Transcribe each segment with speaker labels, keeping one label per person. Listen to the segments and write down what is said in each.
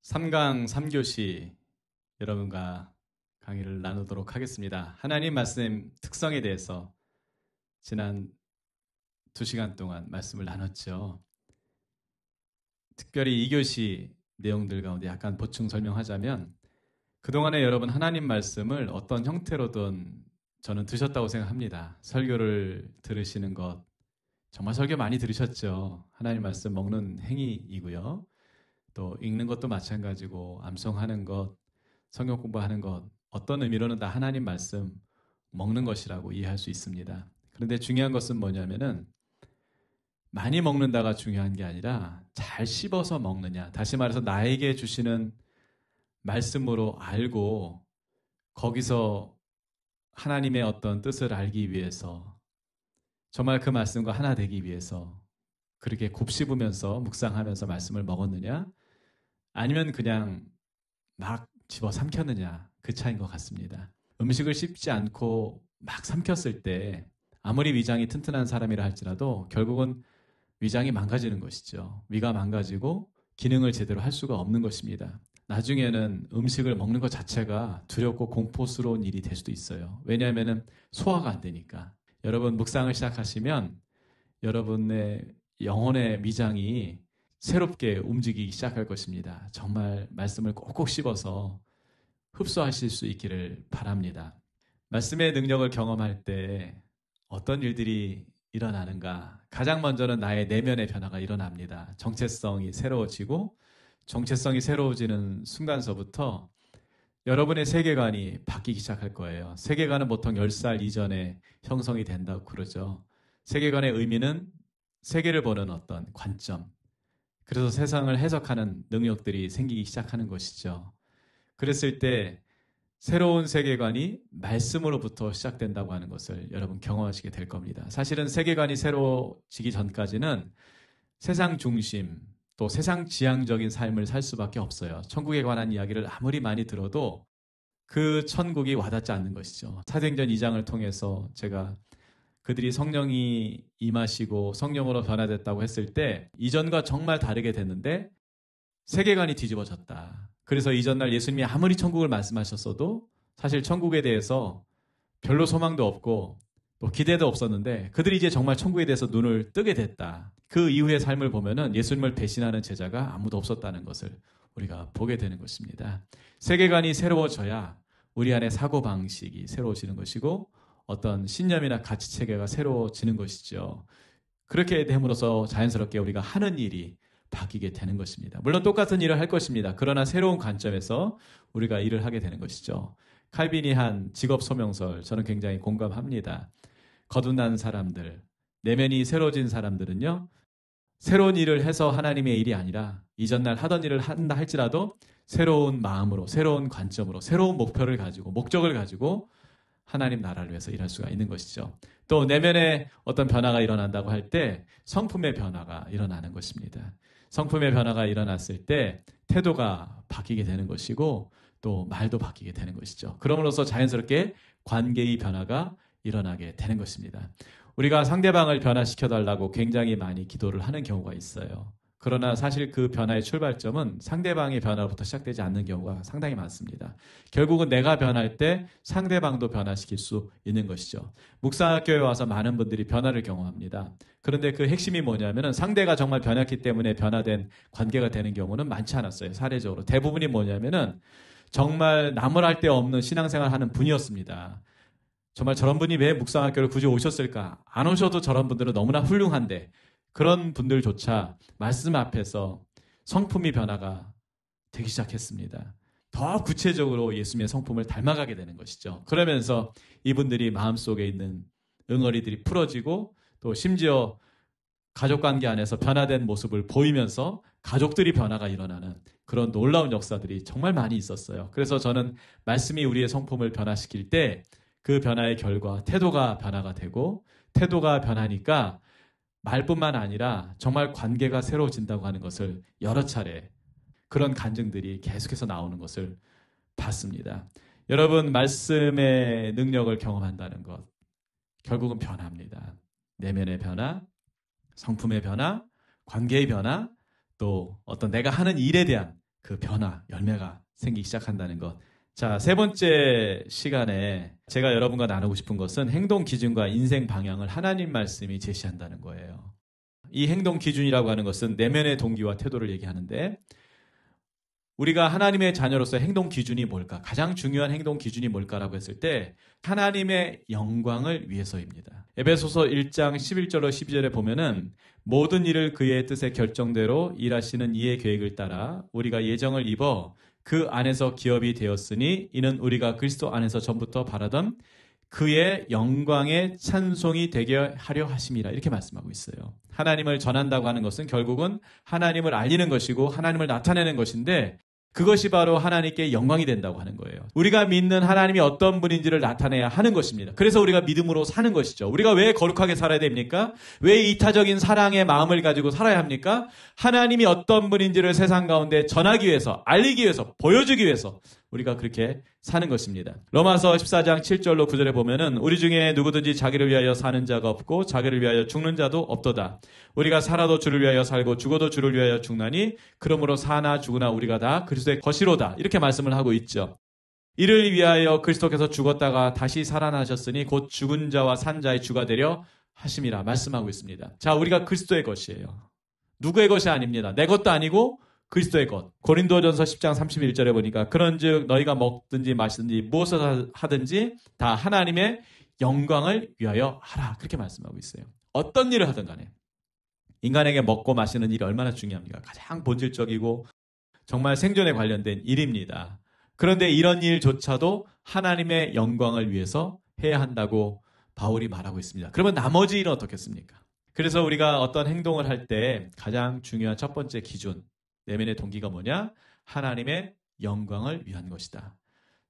Speaker 1: 3강 3교시 여러분과 강의를 나누도록 하겠습니다. 하나님 말씀 특성에 대해서 지난 2시간 동안 말씀을 나눴죠. 특별히 2교시 내용들 가운데 약간 보충 설명하자면 그동안에 여러분 하나님 말씀을 어떤 형태로든 저는 드셨다고 생각합니다. 설교를 들으시는 것 정말 설교 많이 들으셨죠. 하나님 말씀 먹는 행위이고요. 또 읽는 것도 마찬가지고 암송하는 것, 성경 공부하는 것 어떤 의미로는 다 하나님 말씀 먹는 것이라고 이해할 수 있습니다. 그런데 중요한 것은 뭐냐면은 많이 먹는다가 중요한 게 아니라 잘 씹어서 먹느냐. 다시 말해서 나에게 주시는 말씀으로 알고 거기서 하나님의 어떤 뜻을 알기 위해서 정말 그 말씀과 하나 되기 위해서 그렇게 곱씹으면서 묵상하면서 말씀을 먹었느냐 아니면 그냥 막 집어 삼켰느냐 그 차이인 것 같습니다. 음식을 씹지 않고 막 삼켰을 때 아무리 위장이 튼튼한 사람이라 할지라도 결국은 위장이 망가지는 것이죠. 위가 망가지고 기능을 제대로 할 수가 없는 것입니다. 나중에는 음식을 먹는 것 자체가 두렵고 공포스러운 일이 될 수도 있어요. 왜냐하면 소화가 안 되니까. 여러분 묵상을 시작하시면 여러분의 영혼의 위장이 새롭게 움직이기 시작할 것입니다. 정말 말씀을 꼭꼭 씹어서 흡수하실 수 있기를 바랍니다. 말씀의 능력을 경험할 때 어떤 일들이 일어나는가? 가장 먼저는 나의 내면의 변화가 일어납니다. 정체성이 새로워지고 정체성이 새로워지는 순간서부터 여러분의 세계관이 바뀌기 시작할 거예요. 세계관은 보통 10살 이전에 형성이 된다고 그러죠. 세계관의 의미는 세계를 보는 어떤 관점, 그래서 세상을 해석하는 능력들이 생기기 시작하는 것이죠. 그랬을 때 새로운 세계관이 말씀으로부터 시작된다고 하는 것을 여러분 경험하시게 될 겁니다. 사실은 세계관이 새로워지기 전까지는 세상 중심 또 세상 지향적인 삶을 살 수밖에 없어요. 천국에 관한 이야기를 아무리 많이 들어도 그 천국이 와닿지 않는 것이죠. 사도행전 2장을 통해서 제가 그들이 성령이 임하시고 성령으로 변화됐다고 했을 때 이전과 정말 다르게 됐는데 세계관이 뒤집어졌다. 그래서 이전날 예수님이 아무리 천국을 말씀하셨어도 사실 천국에 대해서 별로 소망도 없고 또 기대도 없었는데 그들이 이제 정말 천국에 대해서 눈을 뜨게 됐다. 그 이후의 삶을 보면은 예수님을 배신하는 제자가 아무도 없었다는 것을 우리가 보게 되는 것입니다. 세계관이 새로워져야 우리 안에 사고방식이 새로워지는 것이고 어떤 신념이나 가치체계가 새로워지는 것이죠. 그렇게 됨으로써 자연스럽게 우리가 하는 일이 바뀌게 되는 것입니다. 물론 똑같은 일을 할 것입니다. 그러나 새로운 관점에서 우리가 일을 하게 되는 것이죠. 칼빈이 한 직업 소명설 저는 굉장히 공감합니다. 거듭난 사람들, 내면이 새로워진 사람들은요. 새로운 일을 해서 하나님의 일이 아니라 이전날 하던 일을 한다 할지라도 새로운 마음으로, 새로운 관점으로, 새로운 목표를 가지고, 목적을 가지고 하나님 나라를 위해서 일할 수가 있는 것이죠. 또 내면에 어떤 변화가 일어난다고 할 때 성품의 변화가 일어나는 것입니다. 성품의 변화가 일어났을 때 태도가 바뀌게 되는 것이고 또 말도 바뀌게 되는 것이죠. 그럼으로써 자연스럽게 관계의 변화가 일어나게 되는 것입니다. 우리가 상대방을 변화시켜달라고 굉장히 많이 기도를 하는 경우가 있어요. 그러나 사실 그 변화의 출발점은 상대방의 변화부터 시작되지 않는 경우가 상당히 많습니다. 결국은 내가 변할 때 상대방도 변화시킬 수 있는 것이죠. 묵상학교에 와서 많은 분들이 변화를 경험합니다. 그런데 그 핵심이 뭐냐면 상대가 정말 변했기 때문에 변화된 관계가 되는 경우는 많지 않았어요. 사례적으로. 대부분이 뭐냐면은 정말 나무랄 데 없는 신앙생활 하는 분이었습니다. 정말 저런 분이 왜 묵상학교를 굳이 오셨을까? 안 오셔도 저런 분들은 너무나 훌륭한데 그런 분들조차 말씀 앞에서 성품이 변화가 되기 시작했습니다. 더 구체적으로 예수님의 성품을 닮아가게 되는 것이죠. 그러면서 이분들이 마음속에 있는 응어리들이 풀어지고 또 심지어 가족관계 안에서 변화된 모습을 보이면서 가족들이 변화가 일어나는 그런 놀라운 역사들이 정말 많이 있었어요. 그래서 저는 말씀이 우리의 성품을 변화시킬 때 그 변화의 결과 태도가 변화가 되고 태도가 변하니까 말뿐만 아니라 정말 관계가 새로워진다고 하는 것을 여러 차례 그런 간증들이 계속해서 나오는 것을 봤습니다. 여러분 말씀의 능력을 경험한다는 것 결국은 변화입니다. 내면의 변화, 성품의 변화, 관계의 변화, 또 어떤 내가 하는 일에 대한 그 변화, 열매가 생기기 시작한다는 것. 자, 세 번째 시간에 제가 여러분과 나누고 싶은 것은 행동 기준과 인생 방향을 하나님 말씀이 제시한다는 거예요. 이 행동 기준이라고 하는 것은 내면의 동기와 태도를 얘기하는데, 우리가 하나님의 자녀로서 행동 기준이 뭘까? 가장 중요한 행동 기준이 뭘까라고 했을 때 하나님의 영광을 위해서입니다. 에베소서 1장 11절로 12절에 보면은 모든 일을 그의 뜻의 결정대로 일하시는 이의 계획을 따라 우리가 예정을 입어 그 안에서 기업이 되었으니 이는 우리가 그리스도 안에서 전부터 바라던 그의 영광의 찬송이 되게 하려 하심이라, 이렇게 말씀하고 있어요. 하나님을 전한다고 하는 것은 결국은 하나님을 알리는 것이고 하나님을 나타내는 것인데, 그것이 바로 하나님께 영광이 된다고 하는 거예요. 우리가 믿는 하나님이 어떤 분인지를 나타내야 하는 것입니다. 그래서 우리가 믿음으로 사는 것이죠. 우리가 왜 거룩하게 살아야 됩니까? 왜 이타적인 사랑의 마음을 가지고 살아야 합니까? 하나님이 어떤 분인지를 세상 가운데 전하기 위해서, 알리기 위해서, 보여주기 위해서 우리가 그렇게 사는 것입니다. 로마서 14장 7절로 9절에 보면은 우리 중에 누구든지 자기를 위하여 사는 자가 없고 자기를 위하여 죽는 자도 없도다. 우리가 살아도 주를 위하여 살고 죽어도 주를 위하여 죽나니 그러므로 사나 죽으나 우리가 다 그리스도의 것이로다. 이렇게 말씀을 하고 있죠. 이를 위하여 그리스도께서 죽었다가 다시 살아나셨으니 곧 죽은 자와 산 자의 주가 되려 하심이라 말씀하고 있습니다. 자, 우리가 그리스도의 것이에요. 누구의 것이 아닙니다. 내 것도 아니고 그리스도의 것. 고린도전서 10장 31절에 보니까 그런즉 너희가 먹든지 마시든지 무엇을 하든지 다 하나님의 영광을 위하여 하라. 그렇게 말씀하고 있어요. 어떤 일을 하든 간에 인간에게 먹고 마시는 일이 얼마나 중요합니까? 가장 본질적이고 정말 생존에 관련된 일입니다. 그런데 이런 일조차도 하나님의 영광을 위해서 해야 한다고 바울이 말하고 있습니다. 그러면 나머지 일은 어떻겠습니까? 그래서 우리가 어떤 행동을 할 때 가장 중요한 첫 번째 기준, 내면의 동기가 뭐냐? 하나님의 영광을 위한 것이다.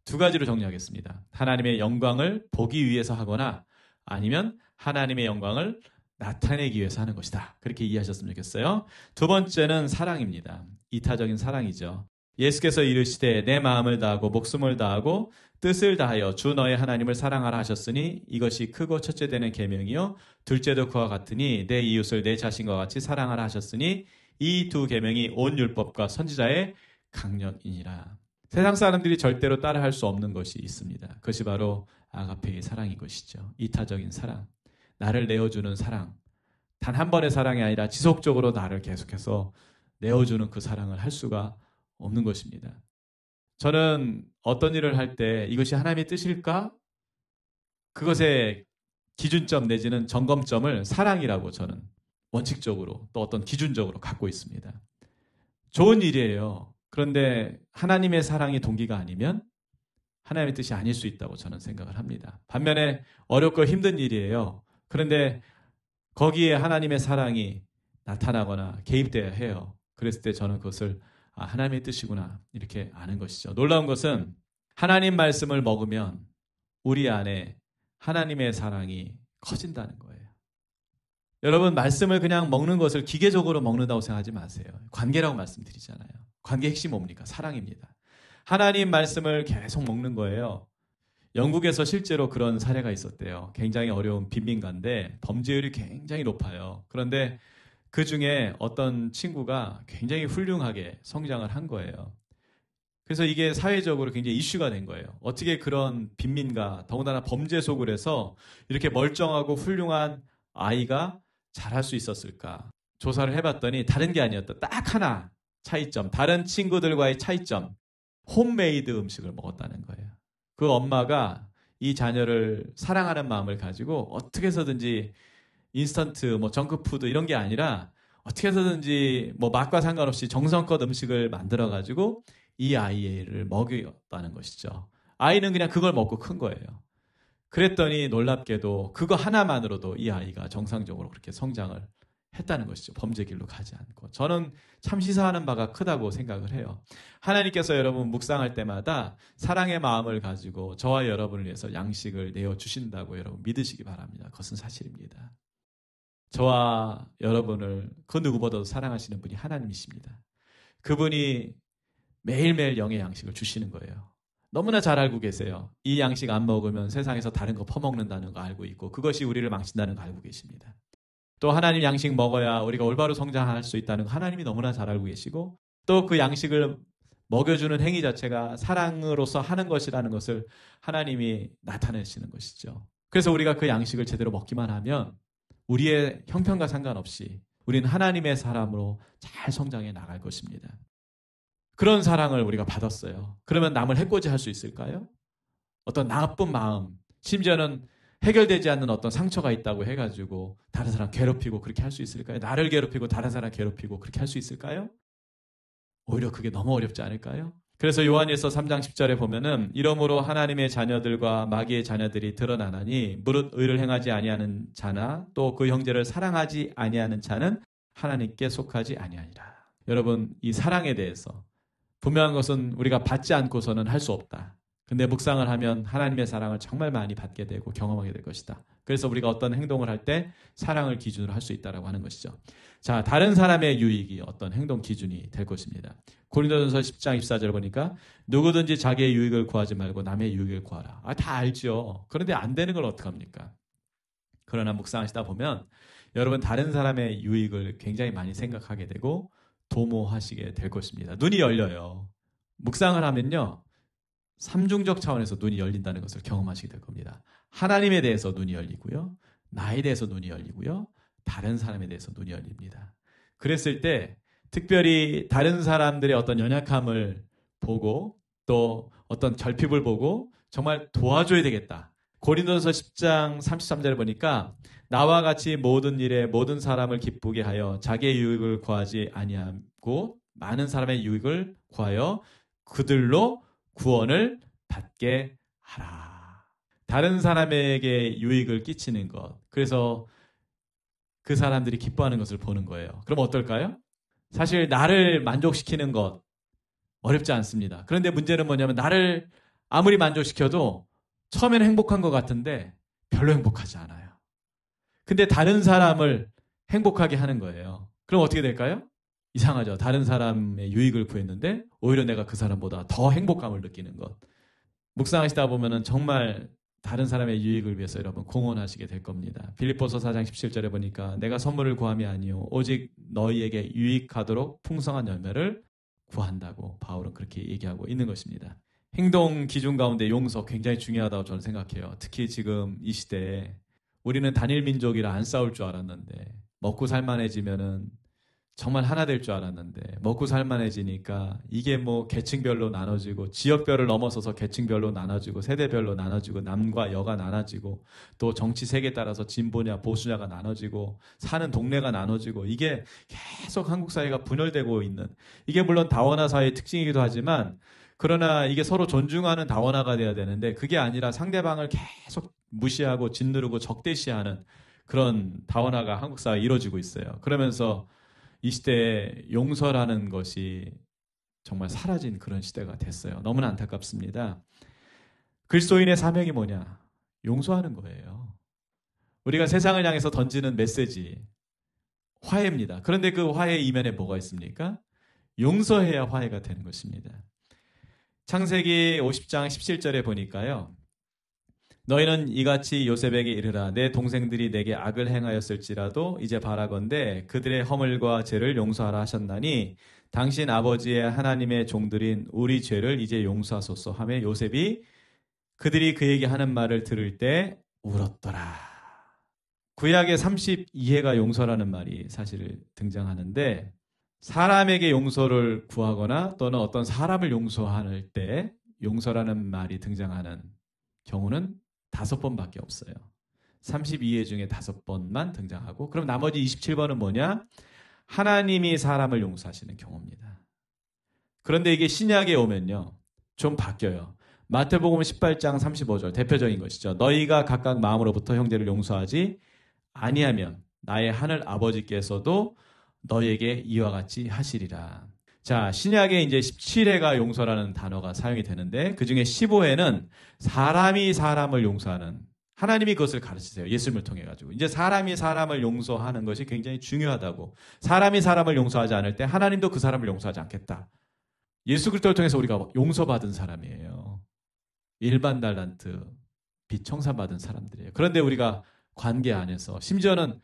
Speaker 1: 두 가지로 정리하겠습니다. 하나님의 영광을 보기 위해서 하거나 아니면 하나님의 영광을 나타내기 위해서 하는 것이다. 그렇게 이해하셨으면 좋겠어요. 두 번째는 사랑입니다. 이타적인 사랑이죠. 예수께서 이르시되 내 마음을 다하고 목숨을 다하고 뜻을 다하여 주 너의 하나님을 사랑하라 하셨으니 이것이 크고 첫째 되는 계명이요 둘째도 그와 같으니 내 이웃을 내 자신과 같이 사랑하라 하셨으니 이 두 계명이 온 율법과 선지자의 강령이니라. 세상 사람들이 절대로 따라할 수 없는 것이 있습니다. 그것이 바로 아가페의 사랑인 것이죠. 이타적인 사랑, 나를 내어주는 사랑, 단 한 번의 사랑이 아니라 지속적으로 나를 계속해서 내어주는 그 사랑을 할 수가 없는 것입니다. 저는 어떤 일을 할 때 이것이 하나님의 뜻일까? 그것의 기준점 내지는 점검점을 사랑이라고 저는 원칙적으로 또 어떤 기준적으로 갖고 있습니다. 좋은 일이에요. 그런데 하나님의 사랑이 동기가 아니면 하나님의 뜻이 아닐 수 있다고 저는 생각을 합니다. 반면에 어렵고 힘든 일이에요. 그런데 거기에 하나님의 사랑이 나타나거나 개입돼야 해요. 그랬을 때 저는 그것을 하나님의 뜻이구나 이렇게 아는 것이죠. 놀라운 것은 하나님 말씀을 먹으면 우리 안에 하나님의 사랑이 커진다는 거예요. 여러분, 말씀을 그냥 먹는 것을 기계적으로 먹는다고 생각하지 마세요. 관계라고 말씀드리잖아요. 관계 핵심이 뭡니까? 사랑입니다. 하나님 말씀을 계속 먹는 거예요. 영국에서 실제로 그런 사례가 있었대요. 굉장히 어려운 빈민가인데 범죄율이 굉장히 높아요. 그런데 그 중에 어떤 친구가 굉장히 훌륭하게 성장을 한 거예요. 그래서 이게 사회적으로 굉장히 이슈가 된 거예요. 어떻게 그런 빈민가, 더군다나 범죄 속을해서 이렇게 멀쩡하고 훌륭한 아이가 잘할 수 있었을까? 조사를 해봤더니 다른 게 아니었다. 딱 하나 차이점, 다른 친구들과의 차이점, 홈메이드 음식을 먹었다는 거예요. 그 엄마가 이 자녀를 사랑하는 마음을 가지고 어떻게 해서든지 인스턴트, 정크푸드 이런 게 아니라 어떻게 해서든지 맛과 상관없이 정성껏 음식을 만들어가지고 이 아이를 먹였다는 것이죠. 아이는 그냥 그걸 먹고 큰 거예요. 그랬더니 놀랍게도 그거 하나만으로도 이 아이가 정상적으로 그렇게 성장을 했다는 것이죠. 범죄 길로 가지 않고. 저는 참 시사하는 바가 크다고 생각을 해요. 하나님께서 여러분 묵상할 때마다 사랑의 마음을 가지고 저와 여러분을 위해서 양식을 내어주신다고 여러분 믿으시기 바랍니다. 그것은 사실입니다. 저와 여러분을 그 누구보다도 사랑하시는 분이 하나님이십니다. 그분이 매일매일 영의 양식을 주시는 거예요. 너무나 잘 알고 계세요. 이 양식 안 먹으면 세상에서 다른 거 퍼먹는다는 거 알고 있고 그것이 우리를 망친다는 거 알고 계십니다. 또 하나님 양식 먹어야 우리가 올바로 성장할 수 있다는 거 하나님이 너무나 잘 알고 계시고 또 그 양식을 먹여주는 행위 자체가 사랑으로서 하는 것이라는 것을 하나님이 나타내시는 것이죠. 그래서 우리가 그 양식을 제대로 먹기만 하면 우리의 형편과 상관없이 우리는 하나님의 사람으로 잘 성장해 나갈 것입니다. 그런 사랑을 우리가 받았어요. 그러면 남을 해코지 할 수 있을까요? 어떤 나쁜 마음, 심지어는 해결되지 않는 어떤 상처가 있다고 해가지고 다른 사람 괴롭히고 그렇게 할 수 있을까요? 나를 괴롭히고 다른 사람 괴롭히고 그렇게 할 수 있을까요? 오히려 그게 너무 어렵지 않을까요? 그래서 요한일서 3장 10절에 보면은 이러므로 하나님의 자녀들과 마귀의 자녀들이 드러나나니 무릇 의를 행하지 아니하는 자나 또 그 형제를 사랑하지 아니하는 자는 하나님께 속하지 아니하니라. 여러분, 이 사랑에 대해서 분명한 것은 우리가 받지 않고서는 할 수 없다. 근데 묵상을 하면 하나님의 사랑을 정말 많이 받게 되고 경험하게 될 것이다. 그래서 우리가 어떤 행동을 할 때 사랑을 기준으로 할 수 있다고 하는 것이죠. 자, 다른 사람의 유익이 어떤 행동 기준이 될 것입니다. 고린도전서 10장 24절 보니까 누구든지 자기의 유익을 구하지 말고 남의 유익을 구하라. 다 알죠. 그런데 안 되는 걸 어떡합니까? 그러나 묵상하시다 보면 여러분 다른 사람의 유익을 굉장히 많이 생각하게 되고 도모하시게 될 것입니다. 눈이 열려요. 묵상을 하면요. 삼중적 차원에서 눈이 열린다는 것을 경험하시게 될 겁니다. 하나님에 대해서 눈이 열리고요. 나에 대해서 눈이 열리고요. 다른 사람에 대해서 눈이 열립니다. 그랬을 때 특별히 다른 사람들의 어떤 연약함을 보고 또 어떤 결핍을 보고 정말 도와줘야 되겠다. 고린도전서 10장 33절을 보니까 나와 같이 모든 일에 모든 사람을 기쁘게 하여 자기의 유익을 구하지 아니하고 많은 사람의 유익을 구하여 그들로 구원을 받게 하라. 다른 사람에게 유익을 끼치는 것. 그래서 그 사람들이 기뻐하는 것을 보는 거예요. 그럼 어떨까요? 사실 나를 만족시키는 것 어렵지 않습니다. 그런데 문제는 뭐냐면 나를 아무리 만족시켜도 처음에는 행복한 것 같은데 별로 행복하지 않아요. 근데 다른 사람을 행복하게 하는 거예요. 그럼 어떻게 될까요? 이상하죠. 다른 사람의 유익을 구했는데 오히려 내가 그 사람보다 더 행복감을 느끼는 것. 묵상하시다 보면은 정말 다른 사람의 유익을 위해서 여러분 공헌하시게 될 겁니다. 빌립보서 4장 17절에 보니까 내가 선물을 구함이 아니요 오직 너희에게 유익하도록 풍성한 열매를 구한다고 바울은 그렇게 얘기하고 있는 것입니다. 행동 기준 가운데 용서 굉장히 중요하다고 저는 생각해요. 특히 지금 이 시대에 우리는 단일 민족이라 안 싸울 줄 알았는데 먹고 살만해지면은 정말 하나 될 줄 알았는데 먹고 살만해지니까 이게 뭐 계층별로 나눠지고 지역별을 넘어서서 계층별로 나눠지고 세대별로 나눠지고 남과 여가 나눠지고 또 정치 색에 따라서 진보냐 보수냐가 나눠지고 사는 동네가 나눠지고 이게 계속 한국 사회가 분열되고 있는 이게 물론 다원화 사회의 특징이기도 하지만 그러나 이게 서로 존중하는 다원화가 돼야 되는데 그게 아니라 상대방을 계속 무시하고 짓누르고 적대시하는 그런 다원화가 한국 사회에 이루어지고 있어요. 그러면서 이 시대에 용서라는 것이 정말 사라진 그런 시대가 됐어요. 너무나 안타깝습니다. 그리스도인의 사명이 뭐냐? 용서하는 거예요. 우리가 세상을 향해서 던지는 메시지, 화해입니다. 그런데 그 화해 이면에 뭐가 있습니까? 용서해야 화해가 되는 것입니다. 창세기 50장 17절에 보니까요. 너희는 이같이 요셉에게 이르라 내 동생들이 내게 악을 행하였을지라도 이제 바라건대 그들의 허물과 죄를 용서하라 하셨나니 당신 아버지의 하나님의 종들인 우리 죄를 이제 용서하소서 하며 요셉이 그들이 그에게 하는 말을 들을 때 울었더라. 구약의 32회가 용서라는 말이 사실 등장하는데 사람에게 용서를 구하거나 또는 어떤 사람을 용서할 때 용서라는 말이 등장하는 경우는 5번밖에 없어요. 32회 중에 5번만 등장하고 그럼 나머지 27번은 뭐냐? 하나님이 사람을 용서하시는 경우입니다. 그런데 이게 신약에 오면요. 좀 바뀌어요. 마태복음 18장 35절 대표적인 것이죠. 너희가 각각 마음으로부터 형제를 용서하지 아니하면 나의 하늘 아버지께서도 너희에게 이와 같이 하시리라. 자, 신약에 이제 17회가 용서라는 단어가 사용이 되는데 그 중에 15회는 사람이 사람을 용서하는 하나님이 그것을 가르치세요. 예수님을 통해 가지고. 이제 사람이 사람을 용서하는 것이 굉장히 중요하다고. 사람이 사람을 용서하지 않을 때 하나님도 그 사람을 용서하지 않겠다. 예수 그리스도를 통해서 우리가 용서받은 사람이에요. 일반 달란트 빚 청산받은 사람들이에요. 그런데 우리가 관계 안에서 심지어는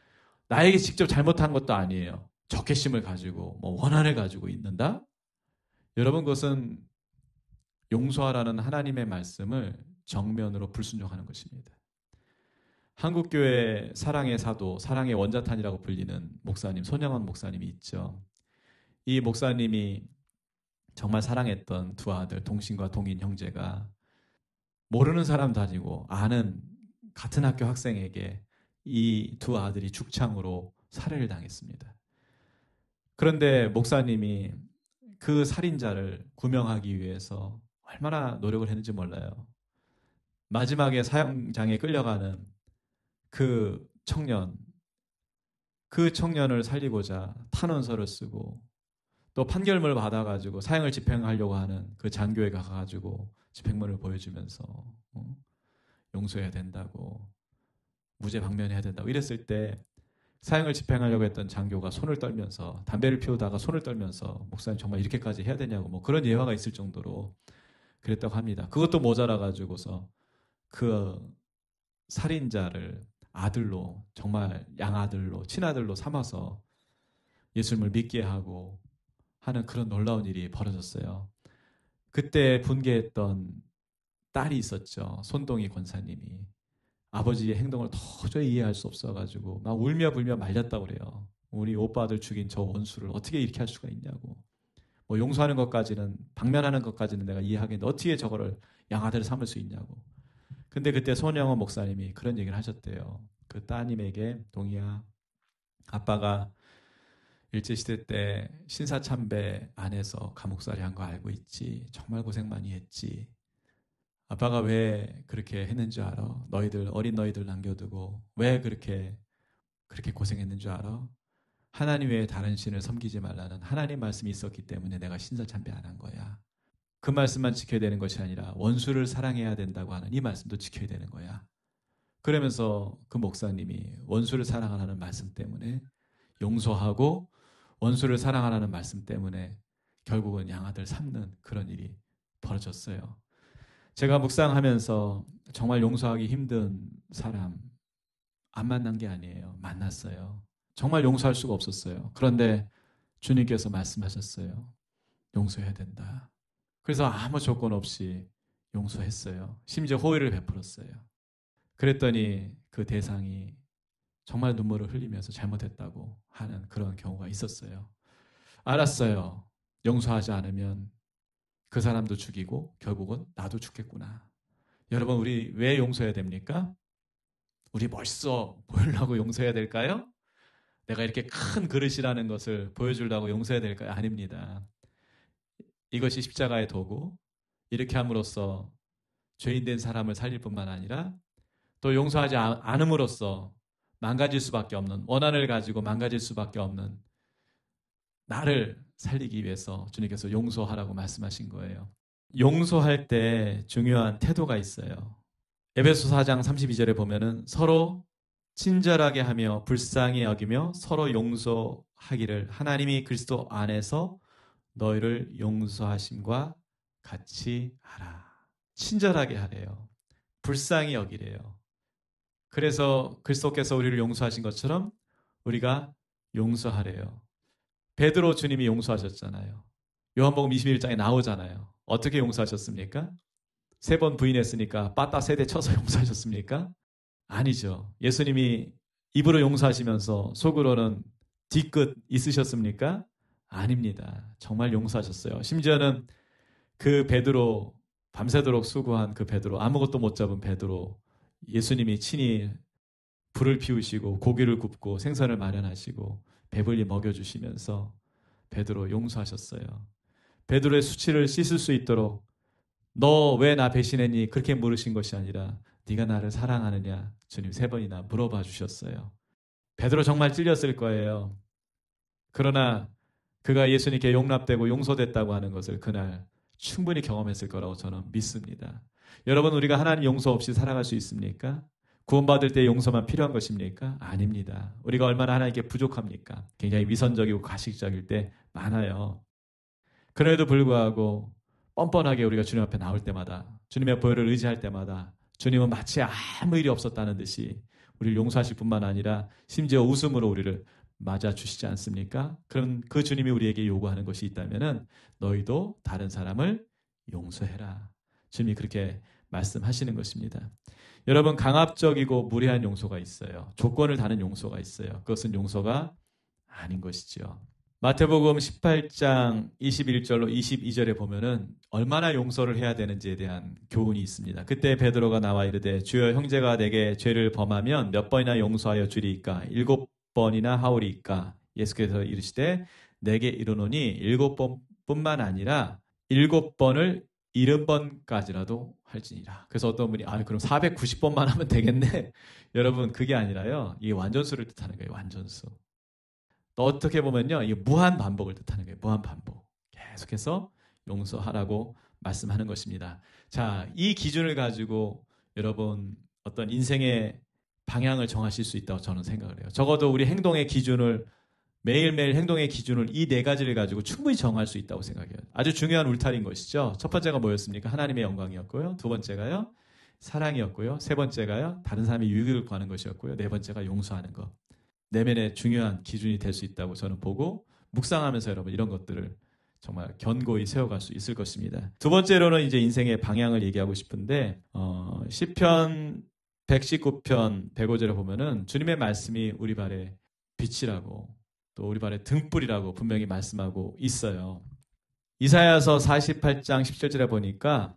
Speaker 1: 나에게 직접 잘못한 것도 아니에요. 적개심을 가지고 뭐 원한을 가지고 있는다? 여러분, 그것은 용서하라는 하나님의 말씀을 정면으로 불순종하는 것입니다. 한국교회 사랑의 사도, 사랑의 원자탄이라고 불리는 목사님, 손영원 목사님이 있죠. 이 목사님이 정말 사랑했던 두 아들, 동신과 동인 형제가 모르는 사람도 아니고 아는 같은 학교 학생에게 이 두 아들이 죽창으로 살해를 당했습니다. 그런데 목사님이 그 살인자를 구명하기 위해서 얼마나 노력을 했는지 몰라요. 마지막에 사형장에 끌려가는 그 청년을 살리고자 탄원서를 쓰고 또 판결문을 받아가지고 사형을 집행하려고 하는 그 장교에 가가지고 집행문을 보여주면서 용서해야 된다고, 무죄 방면해야 된다고 이랬을 때 사형을 집행하려고 했던 장교가 손을 떨면서, 담배를 피우다가 손을 떨면서 목사님 정말 이렇게까지 해야 되냐고 뭐 그런 예화가 있을 정도로 그랬다고 합니다. 그것도 모자라가지고서 그 살인자를 아들로, 정말 양아들로, 친아들로 삼아서 예수님을 믿게 하고 하는 그런 놀라운 일이 벌어졌어요. 그때 분개했던 딸이 있었죠. 손동희 권사님이. 아버지의 행동을 도저히 이해할 수 없어가지고 막 울며 불며 말렸다고 그래요. 우리 오빠들 죽인 저 원수를 어떻게 이렇게 할 수가 있냐고. 뭐 용서하는 것까지는, 방면하는 것까지는 내가 이해하겠는데 어떻게 저거를 양아들을 삼을 수 있냐고. 근데 그때 손영원 목사님이 그런 얘기를 하셨대요. 그 따님에게, 동희야, 아빠가 일제시대 때 신사참배 안에서 감옥살이 한 거 알고 있지? 정말 고생 많이 했지? 아빠가 왜 그렇게 했는 줄 알아? 어린 너희들 남겨두고 왜 그렇게 고생했는 줄 알아? 하나님 외에 다른 신을 섬기지 말라는 하나님 말씀이 있었기 때문에 내가 신사참배 안 한 거야. 그 말씀만 지켜야 되는 것이 아니라 원수를 사랑해야 된다고 하는 이 말씀도 지켜야 되는 거야. 그러면서 그 목사님이 원수를 사랑하라는 말씀 때문에 용서하고, 원수를 사랑하라는 말씀 때문에 결국은 양아들 삼는 그런 일이 벌어졌어요. 제가 묵상하면서 정말 용서하기 힘든 사람 안 만난 게 아니에요. 만났어요. 정말 용서할 수가 없었어요. 그런데 주님께서 말씀하셨어요. 용서해야 된다. 그래서 아무 조건 없이 용서했어요. 심지어 호의를 베풀었어요. 그랬더니 그 대상이 정말 눈물을 흘리면서 잘못했다고 하는 그런 경우가 있었어요. 알았어요. 용서하지 않으면 그 사람도 죽이고 결국은 나도 죽겠구나. 여러분, 우리 왜 용서해야 됩니까? 우리 멋있어 보이려고 용서해야 될까요? 내가 이렇게 큰 그릇이라는 것을 보여주려고 용서해야 될까요? 아닙니다. 이것이 십자가의 도구, 이렇게 함으로써 죄인된 사람을 살릴 뿐만 아니라 또 용서하지 않음으로써 망가질 수밖에 없는, 원한을 가지고 망가질 수밖에 없는 나를 살리기 위해서 주님께서 용서하라고 말씀하신 거예요. 용서할 때 중요한 태도가 있어요. 에베소 4장 32절에 보면은 서로 친절하게 하며 불쌍히 여기며 서로 용서하기를 하나님이 그리스도 안에서 너희를 용서하심과 같이 하라. 친절하게 하래요. 불쌍히 여기래요. 그래서 그리스도께서 우리를 용서하신 것처럼 우리가 용서하래요. 베드로 주님이 용서하셨잖아요. 요한복음 21장에 나오잖아요. 어떻게 용서하셨습니까? 3번 부인했으니까 빠따 3대 쳐서 용서하셨습니까? 아니죠. 예수님이 입으로 용서하시면서 속으로는 뒤끝 있으셨습니까? 아닙니다. 정말 용서하셨어요. 심지어는 그 베드로, 밤새도록 수고한 그 베드로, 아무것도 못 잡은 베드로, 예수님이 친히 불을 피우시고 고기를 굽고 생선을 마련하시고 배불리 먹여주시면서 베드로 용서하셨어요. 베드로의 수치를 씻을 수 있도록 너 왜 나 배신했니? 그렇게 물으신 것이 아니라 네가 나를 사랑하느냐? 주님 3번이나 물어봐 주셨어요. 베드로 정말 찔렸을 거예요. 그러나 그가 예수님께 용납되고 용서됐다고 하는 것을 그날 충분히 경험했을 거라고 저는 믿습니다. 여러분, 우리가 하나님 용서 없이 살아갈 수 있습니까? 구원받을 때 용서만 필요한 것입니까? 아닙니다. 우리가 얼마나 하나님께 부족합니까? 굉장히 위선적이고 가식적일 때 많아요. 그럼에도 불구하고 뻔뻔하게 우리가 주님 앞에 나올 때마다, 주님의 보혈을 의지할 때마다 주님은 마치 아무 일이 없었다는 듯이 우리를 용서하실 뿐만 아니라 심지어 웃음으로 우리를 맞아 주시지 않습니까? 그럼 그 주님이 우리에게 요구하는 것이 있다면은 너희도 다른 사람을 용서해라. 주님이 그렇게 말씀하시는 것입니다. 여러분, 강압적이고 무례한 용서가 있어요. 조건을 다는 용서가 있어요. 그것은 용서가 아닌 것이죠. 마태복음 18장 21절로 22절에 보면은 얼마나 용서를 해야 되는지에 대한 교훈이 있습니다. 그때 베드로가 나와 이르되 주여, 형제가 내게 죄를 범하면 몇 번이나 용서하여 주리이까? 7번이나 하오리이까? 예수께서 이르시되 내게 이르노니 7번뿐만 아니라 7번을 70번까지라도 할지니라. 그래서 어떤 분이 그럼 490번만 하면 되겠네. 여러분, 그게 아니라요, 이게 완전수를 뜻하는 거예요. 완전수. 또 어떻게 보면요, 이게 무한 반복을 뜻하는 거예요. 무한 반복. 계속해서 용서하라고 말씀하는 것입니다. 자, 이 기준을 가지고 여러분 어떤 인생의 방향을 정하실 수 있다고 저는 생각을 해요. 적어도 우리 행동의 기준을, 매일매일 행동의 기준을 이 네 가지를 가지고 충분히 정할 수 있다고 생각해요. 아주 중요한 울타리인 것이죠. 첫 번째가 뭐였습니까? 하나님의 영광이었고요. 두 번째가요, 사랑이었고요. 세 번째가요, 다른 사람의 유익을 구하는 것이었고요. 네 번째가 용서하는 것. 내면의 중요한 기준이 될 수 있다고 저는 보고, 묵상하면서 여러분 이런 것들을 정말 견고히 세워갈 수 있을 것입니다. 두 번째로는 이제 인생의 방향을 얘기하고 싶은데, 시편 119편 105절에 보면은 주님의 말씀이 우리 발에 빛이라고, 또 우리 발에 등불이라고 분명히 말씀하고 있어요. 이사야서 48장 17절에 보니까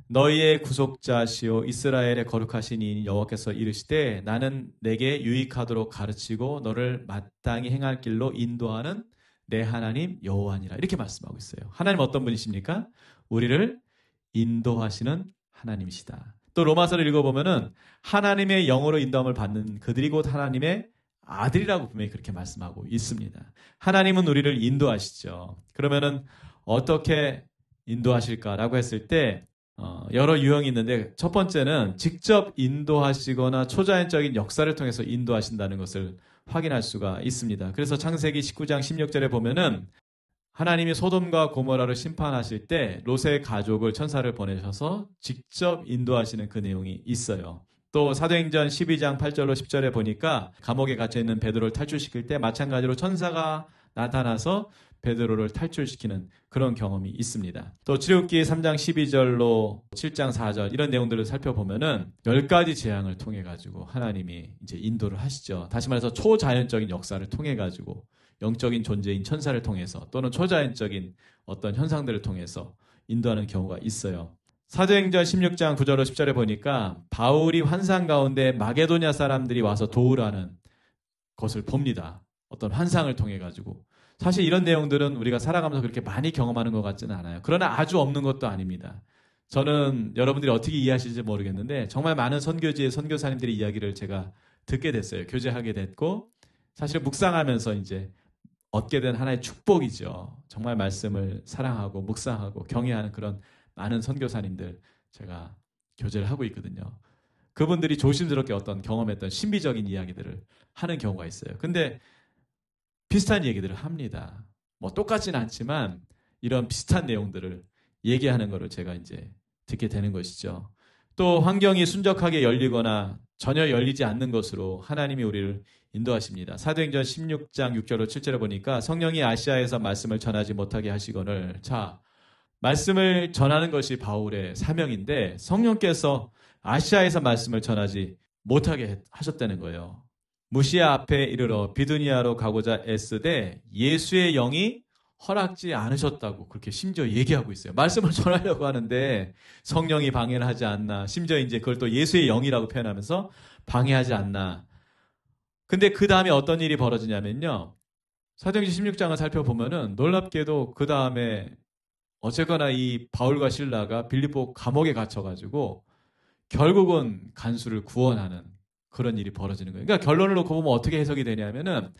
Speaker 1: 너희의 구속자시오 이스라엘의 거룩하신 이인 여호와께서 이르시되 나는 내게 유익하도록 가르치고 너를 마땅히 행할 길로 인도하는 내 하나님 여호와니라. 이렇게 말씀하고 있어요. 하나님 어떤 분이십니까? 우리를 인도하시는 하나님이시다. 또 로마서를 읽어보면은 하나님의 영으로 인도함을 받는 그들이 곧 하나님의 아들이라고 분명히 그렇게 말씀하고 있습니다. 하나님은 우리를 인도하시죠. 그러면은 어떻게 인도하실까라고 했을 때 여러 유형이 있는데, 첫 번째는 직접 인도하시거나 초자연적인 역사를 통해서 인도하신다는 것을 확인할 수가 있습니다. 그래서 창세기 19장 16절에 보면은 하나님이 소돔과 고모라를 심판하실 때 롯의 가족을 천사를 보내셔서 직접 인도하시는 그 내용이 있어요. 또 사도행전 12장 8절로 10절에 보니까 감옥에 갇혀있는 베드로를 탈출시킬 때 마찬가지로 천사가 나타나서 베드로를 탈출시키는 그런 경험이 있습니다. 또 출애굽기 3장 12절로 7장 4절 이런 내용들을 살펴보면은 10가지 재앙을 통해 가지고 하나님이 이제 인도를 하시죠. 다시 말해서 초자연적인 역사를 통해 가지고 영적인 존재인 천사를 통해서 또는 초자연적인 어떤 현상들을 통해서 인도하는 경우가 있어요. 사도행전 16장 9절로 10절에 보니까 바울이 환상 가운데 마게도냐 사람들이 와서 도우라는 것을 봅니다. 어떤 환상을 통해 가지고. 사실 이런 내용들은 우리가 살아가면서 그렇게 많이 경험하는 것 같지는 않아요. 그러나 아주 없는 것도 아닙니다. 저는 여러분들이 어떻게 이해하실지 모르겠는데 정말 많은 선교지의 선교사님들의 이야기를 제가 듣게 됐어요. 교제하게 됐고, 사실 묵상하면서 이제 얻게 된 하나의 축복이죠. 정말 말씀을 사랑하고 묵상하고 경외하는 그런 많은 선교사님들 제가 교제를 하고 있거든요. 그분들이 조심스럽게 어떤 경험했던 신비적인 이야기들을 하는 경우가 있어요. 근데 비슷한 얘기들을 합니다. 뭐 똑같지는 않지만 이런 비슷한 내용들을 얘기하는 것을 제가 이제 듣게 되는 것이죠. 또 환경이 순적하게 열리거나 전혀 열리지 않는 것으로 하나님이 우리를 인도하십니다. 사도행전 16장 6절로 7절에 보니까 성령이 아시아에서 말씀을 전하지 못하게 하시거늘. 자, 말씀을 전하는 것이 바울의 사명인데 성령께서 아시아에서 말씀을 전하지 못하게 하셨다는 거예요. 무시아 앞에 이르러 비두니아로 가고자 애쓰되 예수의 영이 허락지 않으셨다고 그렇게 심지어 얘기하고 있어요. 말씀을 전하려고 하는데 성령이 방해를 하지 않나. 심지어 이제 그걸 또 예수의 영이라고 표현하면서 방해하지 않나. 근데 그 다음에 어떤 일이 벌어지냐면요. 사도행전 16장을 살펴보면은 놀랍게도 그 다음에 어쨌거나 이 바울과 실라가 빌립보 감옥에 갇혀가지고 결국은 간수를 구원하는 그런 일이 벌어지는 거예요. 그러니까 결론을 놓고 보면 어떻게 해석이 되냐면은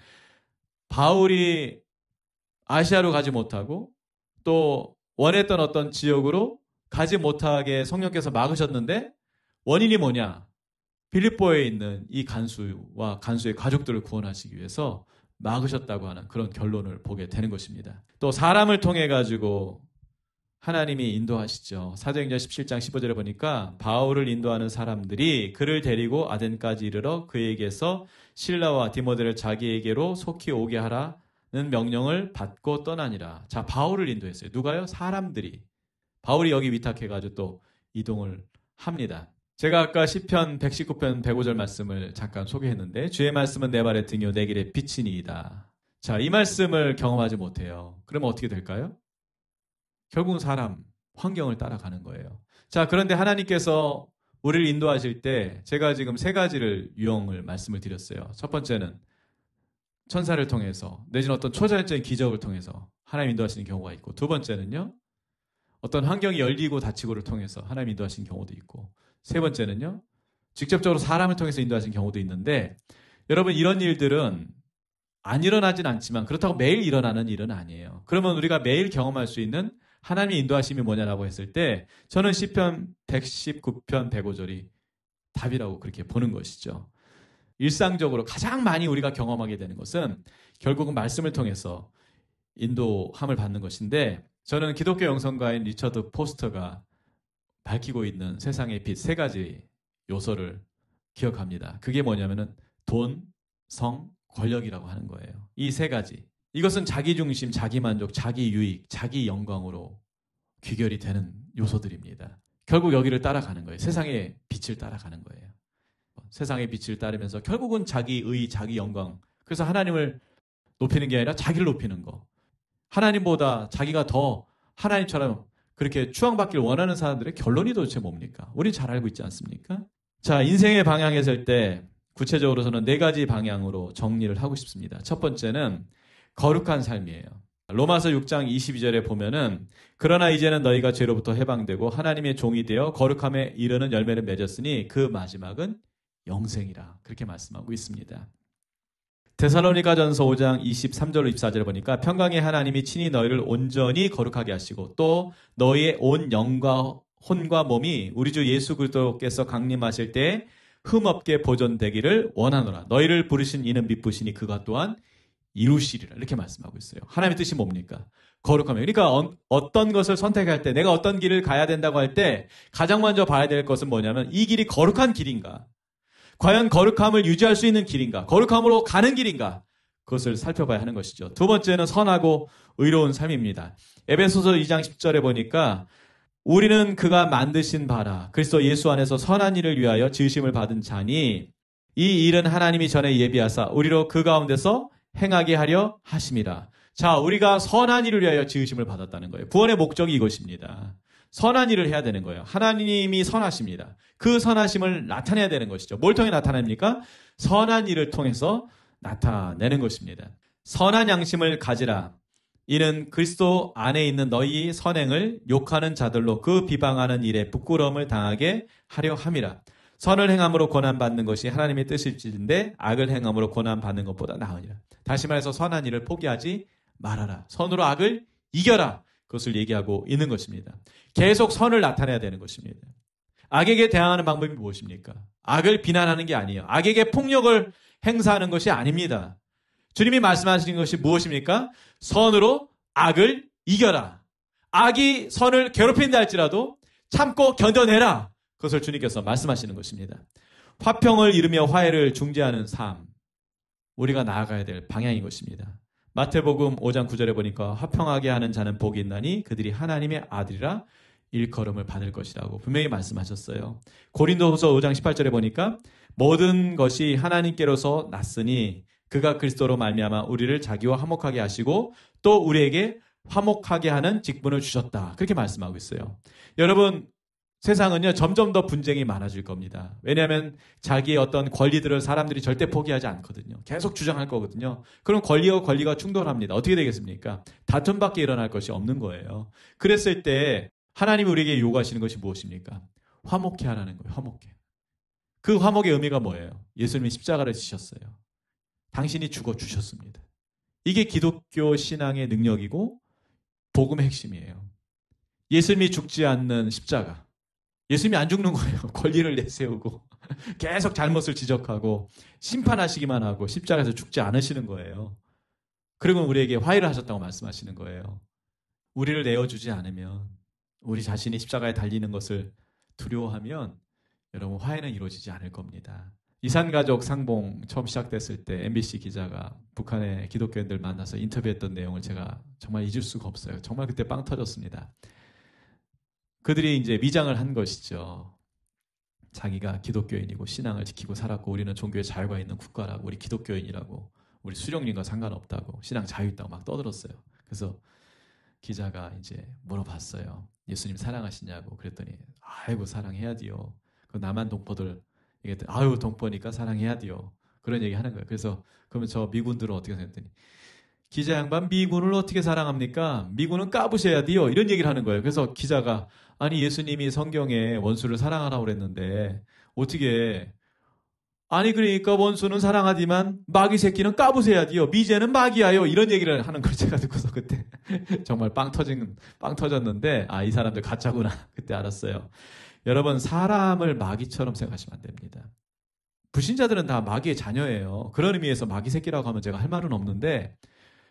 Speaker 1: 바울이 아시아로 가지 못하고 또 원했던 어떤 지역으로 가지 못하게 성령께서 막으셨는데 원인이 뭐냐? 빌립보에 있는 이 간수와 간수의 가족들을 구원하시기 위해서 막으셨다고 하는 그런 결론을 보게 되는 것입니다. 또 사람을 통해 가지고 하나님이 인도하시죠. 사도행전 17장 15절에 보니까 바울을 인도하는 사람들이 그를 데리고 아덴까지 이르러 그에게서 실라와 디모데를 자기에게로 속히 오게 하라는 명령을 받고 떠나니라. 자, 바울을 인도했어요. 누가요? 사람들이. 바울이 여기 위탁해가지고 또 이동을 합니다. 제가 아까 시편 119편 105절 말씀을 잠깐 소개했는데 주의 말씀은 내 발의 등이요 내 길의 빛이니이다. 자, 이 말씀을 경험하지 못해요. 그러면 어떻게 될까요? 결국은 사람, 환경을 따라가는 거예요. 자, 그런데 하나님께서 우리를 인도하실 때 제가 지금 세 가지를 유형을 말씀을 드렸어요. 첫 번째는 천사를 통해서 내지는 어떤 초자연적인 기적을 통해서 하나님 인도하시는 경우가 있고, 두 번째는요, 어떤 환경이 열리고 닫히고를 통해서 하나님 인도하시는 경우도 있고, 세 번째는요, 직접적으로 사람을 통해서 인도하시는 경우도 있는데, 여러분 이런 일들은 안 일어나진 않지만 그렇다고 매일 일어나는 일은 아니에요. 그러면 우리가 매일 경험할 수 있는 하나님의 인도하심이 뭐냐라고 했을 때 저는 시편 119편 105절이 답이라고 그렇게 보는 것이죠. 일상적으로 가장 많이 우리가 경험하게 되는 것은 결국은 말씀을 통해서 인도함을 받는 것인데, 저는 기독교 영성가인 리처드 포스터가 밝히고 있는 세상의 빛 세 가지 요소를 기억합니다. 그게 뭐냐면은 돈, 성, 권력이라고 하는 거예요. 이 세 가지. 이것은 자기중심, 자기만족, 자기유익, 자기 영광으로 귀결이 되는 요소들입니다. 결국 여기를 따라가는 거예요. 세상의 빛을 따라가는 거예요. 세상의 빛을 따르면서 결국은 자기의, 자기 영광. 그래서 하나님을 높이는 게 아니라 자기를 높이는 거. 하나님보다 자기가 더 하나님처럼 그렇게 추앙받길 원하는 사람들의 결론이 도대체 뭡니까? 우리 잘 알고 있지 않습니까? 자, 인생의 방향에 설 때 구체적으로 저는 네 가지 방향으로 정리를 하고 싶습니다. 첫 번째는 거룩한 삶이에요. 로마서 6장 22절에 보면은 그러나 이제는 너희가 죄로부터 해방되고 하나님의 종이 되어 거룩함에 이르는 열매를 맺었으니 그 마지막은 영생이라. 그렇게 말씀하고 있습니다. 데살로니가전서 5장 23절로 24절에 보니까 평강의 하나님이 친히 너희를 온전히 거룩하게 하시고 또 너희의 온 영과 혼과 몸이 우리 주 예수 그리스도께서 강림하실 때 흠없게 보존되기를 원하노라. 너희를 부르신 이는 미쁘시니 그가 또한 이루시리라. 이렇게 말씀하고 있어요. 하나님의 뜻이 뭡니까? 거룩하면. 그러니까 어떤 것을 선택할 때, 내가 어떤 길을 가야 된다고 할 때 가장 먼저 봐야 될 것은 뭐냐면 이 길이 거룩한 길인가? 과연 거룩함을 유지할 수 있는 길인가? 거룩함으로 가는 길인가? 그것을 살펴봐야 하는 것이죠. 두 번째는 선하고 의로운 삶입니다. 에베소서 2장 10절에 보니까 우리는 그가 만드신 바라 그리스도 예수 안에서 선한 일을 위하여 지으심을 받은 자니 이 일은 하나님이 전에 예비하사 우리로 그 가운데서 행하게 하려 하심이라. 자, 우리가 선한 일을 위하여 지으심을 받았다는 거예요. 구원의 목적이 이것입니다. 선한 일을 해야 되는 거예요. 하나님이 선하십니다. 그 선하심을 나타내야 되는 것이죠. 뭘 통해 나타냅니까? 선한 일을 통해서 나타내는 것입니다. 선한 양심을 가지라. 이는 그리스도 안에 있는 너희 선행을 욕하는 자들로 그 비방하는 일에 부끄러움을 당하게 하려 함이라. 선을 행함으로 고난받는 것이 하나님의 뜻일진데 악을 행함으로 고난받는 것보다 나으니라. 다시 말해서 선한 일을 포기하지 말아라. 선으로 악을 이겨라. 그것을 얘기하고 있는 것입니다. 계속 선을 나타내야 되는 것입니다. 악에게 대항하는 방법이 무엇입니까? 악을 비난하는 게 아니에요. 악에게 폭력을 행사하는 것이 아닙니다. 주님이 말씀하시는 것이 무엇입니까? 선으로 악을 이겨라. 악이 선을 괴롭힌다 할지라도 참고 견뎌내라. 그것을 주님께서 말씀하시는 것입니다. 화평을 이루며 화해를 중재하는 삶. 우리가 나아가야 될 방향인 것입니다. 마태복음 5장 9절에 보니까 화평하게 하는 자는 복이 있나니 그들이 하나님의 아들이라 일컬음을 받을 것이라고 분명히 말씀하셨어요. 고린도후서 5장 18절에 보니까 모든 것이 하나님께로서 났으니 그가 그리스도로 말미암아 우리를 자기와 화목하게 하시고 또 우리에게 화목하게 하는 직분을 주셨다. 그렇게 말씀하고 있어요. 여러분, 세상은요 점점 더 분쟁이 많아질 겁니다. 왜냐하면 자기의 어떤 권리들을 사람들이 절대 포기하지 않거든요. 계속 주장할 거거든요. 그럼 권리와 권리가 충돌합니다. 어떻게 되겠습니까? 다툼밖에 일어날 것이 없는 거예요. 그랬을 때 하나님이 우리에게 요구하시는 것이 무엇입니까? 화목해 하라는 거예요. 화목해. 그 화목의 의미가 뭐예요? 예수님이 십자가를 지셨어요. 당신이 죽어 주셨습니다. 이게 기독교 신앙의 능력이고 복음의 핵심이에요. 예수님이 죽지 않는 십자가. 예수님이 안 죽는 거예요. 권리를 내세우고 계속 잘못을 지적하고 심판하시기만 하고 십자가에서 죽지 않으시는 거예요. 그리고 우리에게 화해를 하셨다고 말씀하시는 거예요. 우리를 내어주지 않으면 우리 자신이 십자가에 달리는 것을 두려워하면 여러분 화해는 이루어지지 않을 겁니다. 이산가족 상봉 처음 시작됐을 때 MBC 기자가 북한의 기독교인들 만나서 인터뷰했던 내용을 제가 정말 잊을 수가 없어요. 정말 그때 빵 터졌습니다. 그들이 이제 위장을 한 것이죠. 자기가 기독교인이고 신앙을 지키고 살았고 우리는 종교의 자유가 있는 국가라고, 우리 기독교인이라고, 우리 수령님과 상관없다고, 신앙 자유 있다고 막 떠들었어요. 그래서 기자가 이제 물어봤어요. 예수님 사랑하시냐고. 그랬더니 아이고 사랑해야 돼요. 그 남한 동포들 얘기했더니 아유 동포니까 사랑해야 돼요. 그런 얘기 하는 거예요. 그래서 그러면 저 미군들은 어떻게 생각했더니 기자 양반 미군을 어떻게 사랑합니까? 미군은 까부셔야 돼요. 이런 얘기를 하는 거예요. 그래서 기자가 아니 예수님이 성경에 원수를 사랑하라고 그랬는데 어떻게 아니 그러니까 원수는 사랑하지만 마귀 새끼는 까부셔야 돼요. 미제는 마귀야요. 이런 얘기를 하는 걸 제가 듣고서 그때 정말 빵 터졌는데 아 이 사람들 가짜구나 그때 알았어요. 여러분 사람을 마귀처럼 생각하시면 안 됩니다. 불신자들은 다 마귀의 자녀예요. 그런 의미에서 마귀 새끼라고 하면 제가 할 말은 없는데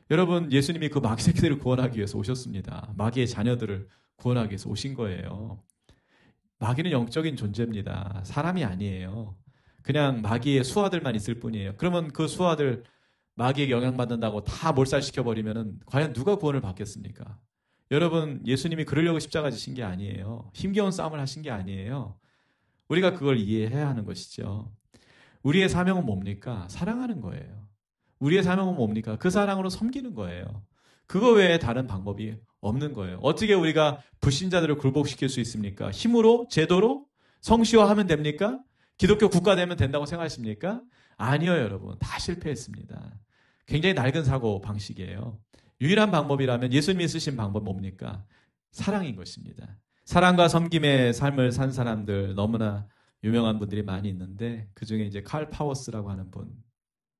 Speaker 1: 여러분 예수님이 그 마귀 새끼들을 구원하기 위해서 오셨습니다. 마귀의 자녀들을 구원하기 위해서 오신 거예요. 마귀는 영적인 존재입니다. 사람이 아니에요. 그냥 마귀의 수하들만 있을 뿐이에요. 그러면 그 수하들 마귀에게 영향받는다고 다 몰살시켜버리면 과연 누가 구원을 받겠습니까? 여러분 예수님이 그러려고 십자가 지신 게 아니에요. 힘겨운 싸움을 하신 게 아니에요. 우리가 그걸 이해해야 하는 것이죠. 우리의 사명은 뭡니까? 사랑하는 거예요. 우리의 사명은 뭡니까? 그 사랑으로 섬기는 거예요. 그거 외에 다른 방법이 없는 거예요. 어떻게 우리가 불신자들을 굴복시킬 수 있습니까? 힘으로? 제도로? 성시화하면 됩니까? 기독교 국가 되면 된다고 생각하십니까? 아니요, 여러분. 다 실패했습니다. 굉장히 낡은 사고 방식이에요. 유일한 방법이라면 예수님이 쓰신 방법 뭡니까? 사랑인 것입니다. 사랑과 섬김의 삶을 산 사람들 너무나 유명한 분들이 많이 있는데 그중에 이제 칼 파워스라고 하는 분